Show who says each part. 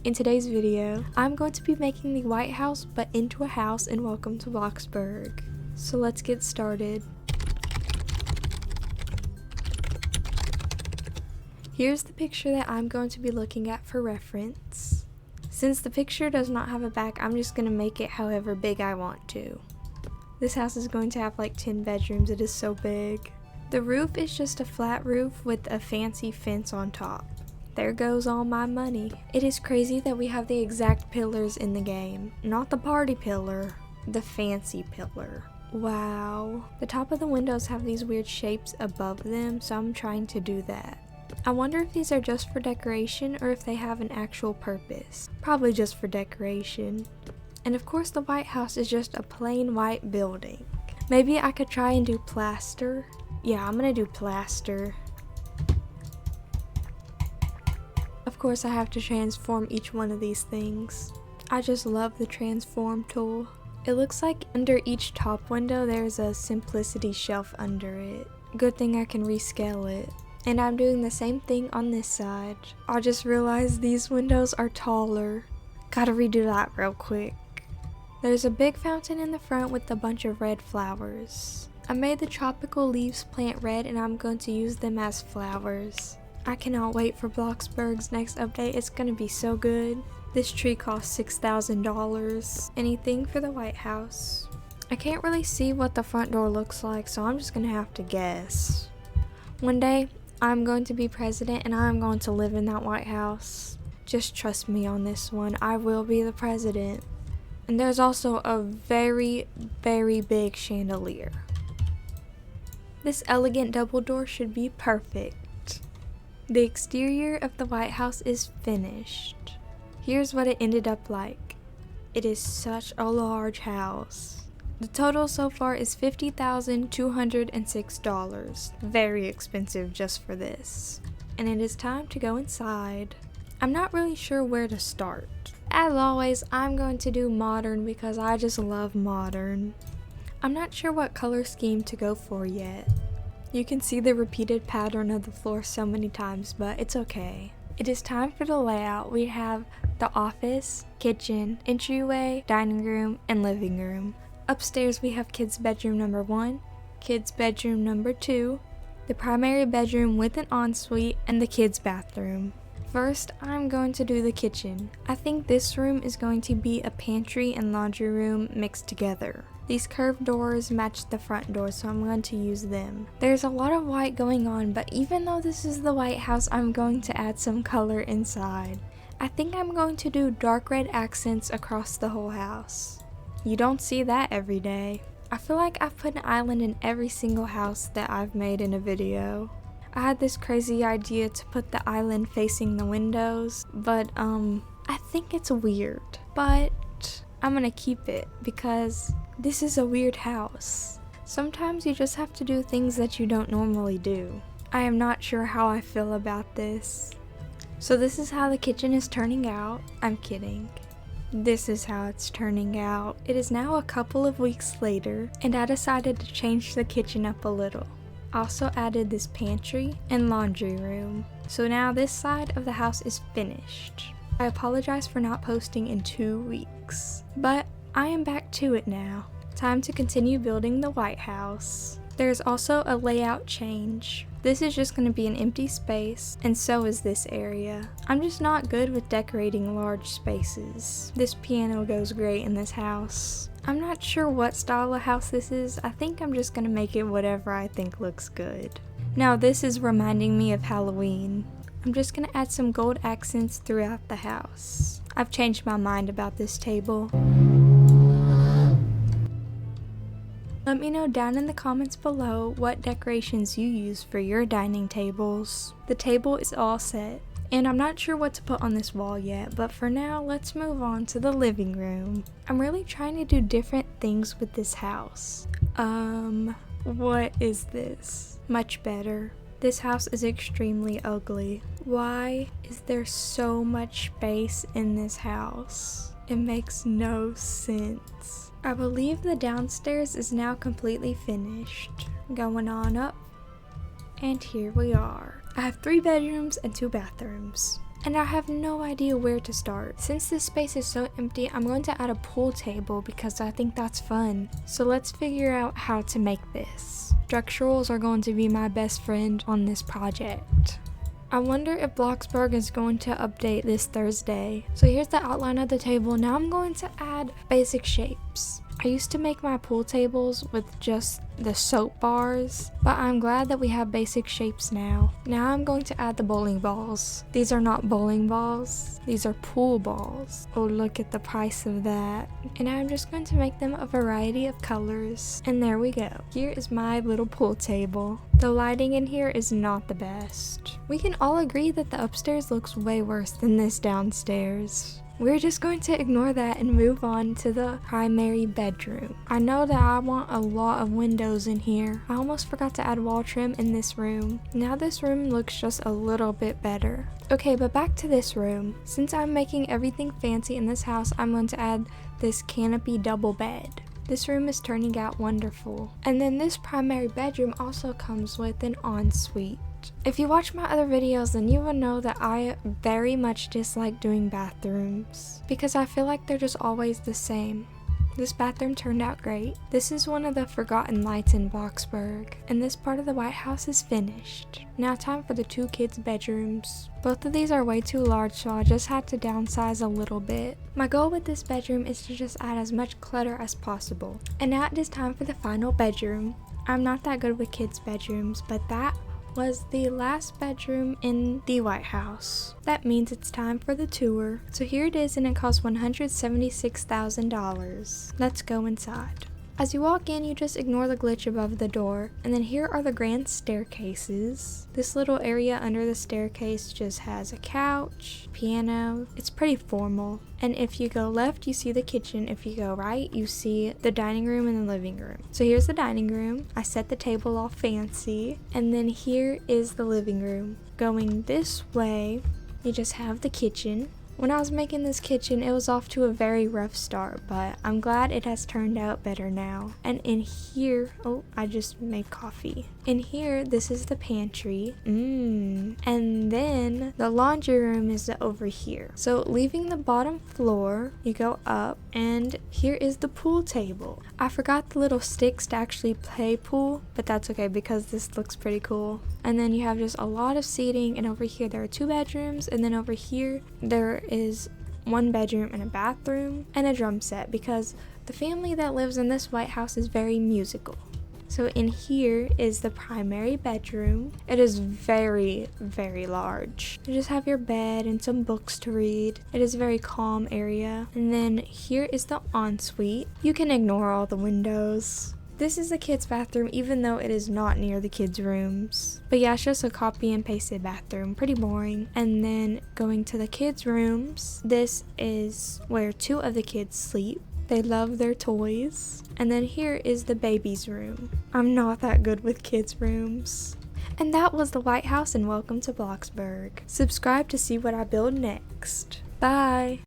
Speaker 1: In today's video, I'm going to be making the White House but into a house in Welcome to Bloxburg. So let's get started. Here's the picture that I'm going to be looking at for reference. Since the picture does not have a back, I'm just going to make it however big I want to. This house is going to have like 10 bedrooms, it is so big. The roof is just a flat roof with a fancy fence on top. There goes all my money. It is crazy that we have the exact pillars in the game. Not the party pillar, the fancy pillar. Wow. The top of the windows have these weird shapes above them, so I'm trying to do that. I wonder if these are just for decoration or if they have an actual purpose. Probably just for decoration. And of course the White House is just a plain white building. Maybe I could try and do plaster. Yeah, I'm gonna do plaster. Of course I have to transform each one of these things. I just love the transform tool. It looks like under each top window there's a simplicity shelf under it. Good thing I can rescale it. And I'm doing the same thing on this side. I just realized these windows are taller. Gotta redo that real quick. There's a big fountain in the front with a bunch of red flowers. I made the tropical leaves plant red and I'm going to use them as flowers. I cannot wait for Bloxburg's next update, it's gonna be so good. This tree costs $6,000. Anything for the White House. I can't really see what the front door looks like, so I'm just gonna have to guess. One day, I'm going to be president and I'm going to live in that White House. Just trust me on this one, I will be the president. And there's also a very, very big chandelier. This elegant double door should be perfect. The exterior of the White House is finished. Here's what it ended up like. It is such a large house. The total so far is $50,206. Very expensive just for this. And it is time to go inside. I'm not really sure where to start. As always, I'm going to do modern because I just love modern. I'm not sure what color scheme to go for yet. You can see the repeated pattern of the floor so many times, but it's okay. It is time for the layout. We have the office, kitchen, entryway, dining room, and living room. Upstairs we have kids' bedroom number 1, kids' bedroom number 2, the primary bedroom with an ensuite, and the kids' bathroom. First, I'm going to do the kitchen. I think this room is going to be a pantry and laundry room mixed together. These curved doors match the front door, so I'm going to use them. There's a lot of white going on, but even though this is the White House, I'm going to add some color inside. I think I'm going to do dark red accents across the whole house. You don't see that every day. I feel like I've put an island in every single house that I've made in a video. I had this crazy idea to put the island facing the windows, but I think it's weird. But I'm gonna keep it because this is a weird house. Sometimes you just have to do things that you don't normally do. I am not sure how I feel about this. So this is how the kitchen is turning out. I'm kidding. This is how it's turning out. It is now a couple of weeks later, and I decided to change the kitchen up a little. Also added this pantry and laundry room. So now this side of the house is finished. I apologize for not posting in 2 weeks, but I am back to it now. Time to continue building the White House. There's also a layout change. This is just going to be an empty space, and so is this area. I'm just not good with decorating large spaces. This piano goes great in this house. I'm not sure what style of house this is. I think I'm just going to make it whatever I think looks good. Now this is reminding me of Halloween. I'm just going to add some gold accents throughout the house. I've changed my mind about this table. Let me know down in the comments below what decorations you use for your dining tables. The table is all set, and I'm not sure what to put on this wall yet, but for now, let's move on to the living room. I'm really trying to do different things with this house. What is this? Much better. This house is extremely ugly. Why is there so much space in this house? It makes no sense. I believe the downstairs is now completely finished. Going on up, and here we are. I have 3 bedrooms and 2 bathrooms. and I have no idea where to start. Since this space is so empty, I'm going to add a pool table because I think that's fun. So let's figure out how to make this. Structurals are going to be my best friend on this project. I wonder if Bloxburg is going to update this Thursday. So here's the outline of the table. Now I'm going to add basic shapes. I used to make my pool tables with just the soap bars, but I'm glad that we have basic shapes now. Now I'm going to add the bowling balls. These are not bowling balls, these are pool balls. Oh, look at the price of that. And I'm just going to make them a variety of colors. And there we go. Here is my little pool table. The lighting in here is not the best. We can all agree that the upstairs looks way worse than this downstairs. We're just going to ignore that and move on to the primary bedroom. I know that I want a lot of windows in here. I almost forgot to add wall trim in this room. Now this room looks just a little bit better. Okay, but back to this room. Since I'm making everything fancy in this house, I'm going to add this canopy double bed. This room is turning out wonderful. And then this primary bedroom also comes with an ensuite. If you watch my other videos, then you will know that I very much dislike doing bathrooms because I feel like they're just always the same. This bathroom turned out great. This is one of the forgotten lights in Bloxburg, and this part of the White House is finished. Now time for the 2 kids' bedrooms. Both of these are way too large, so I just had to downsize a little bit. My goal with this bedroom is to just add as much clutter as possible. And now it is time for the final bedroom. I'm not that good with kids' bedrooms, but that was the last bedroom in the White House. That means it's time for the tour. So here it is, and it costs $176,000. Let's go inside. As you walk in, you just ignore the glitch above the door, and then here are the grand staircases. This little area under the staircase just has a couch, piano. It's pretty formal. And if you go left, you see the kitchen. If you go right, you see the dining room and the living room. So here's the dining room. I set the table all fancy. And then here is the living room. Going this way, you just have the kitchen. When I was making this kitchen, it was off to a very rough start, but I'm glad it has turned out better now. And in here, oh, I just made coffee. In here, this is the pantry. And then the laundry room is over here. So leaving the bottom floor, you go up, and here is the pool table. I forgot the little sticks to actually play pool, but that's okay because this looks pretty cool. And then you have just a lot of seating, and over here there are 2 bedrooms, and then over here there is 1 bedroom and a bathroom and a drum set because the family that lives in this White House is very musical. So in here is the primary bedroom. It is very, very large. You just have your bed and some books to read. It is a very calm area. And then here is the ensuite. You can ignore all the windows. This is the kids' bathroom, even though it is not near the kids' rooms. But yeah, it's just a copy and pasted bathroom. Pretty boring. And then going to the kids' rooms, this is where 2 of the kids sleep. They love their toys. And then here is the baby's room. I'm not that good with kids' rooms. And that was the White House, and welcome to Bloxburg. Subscribe to see what I build next. Bye!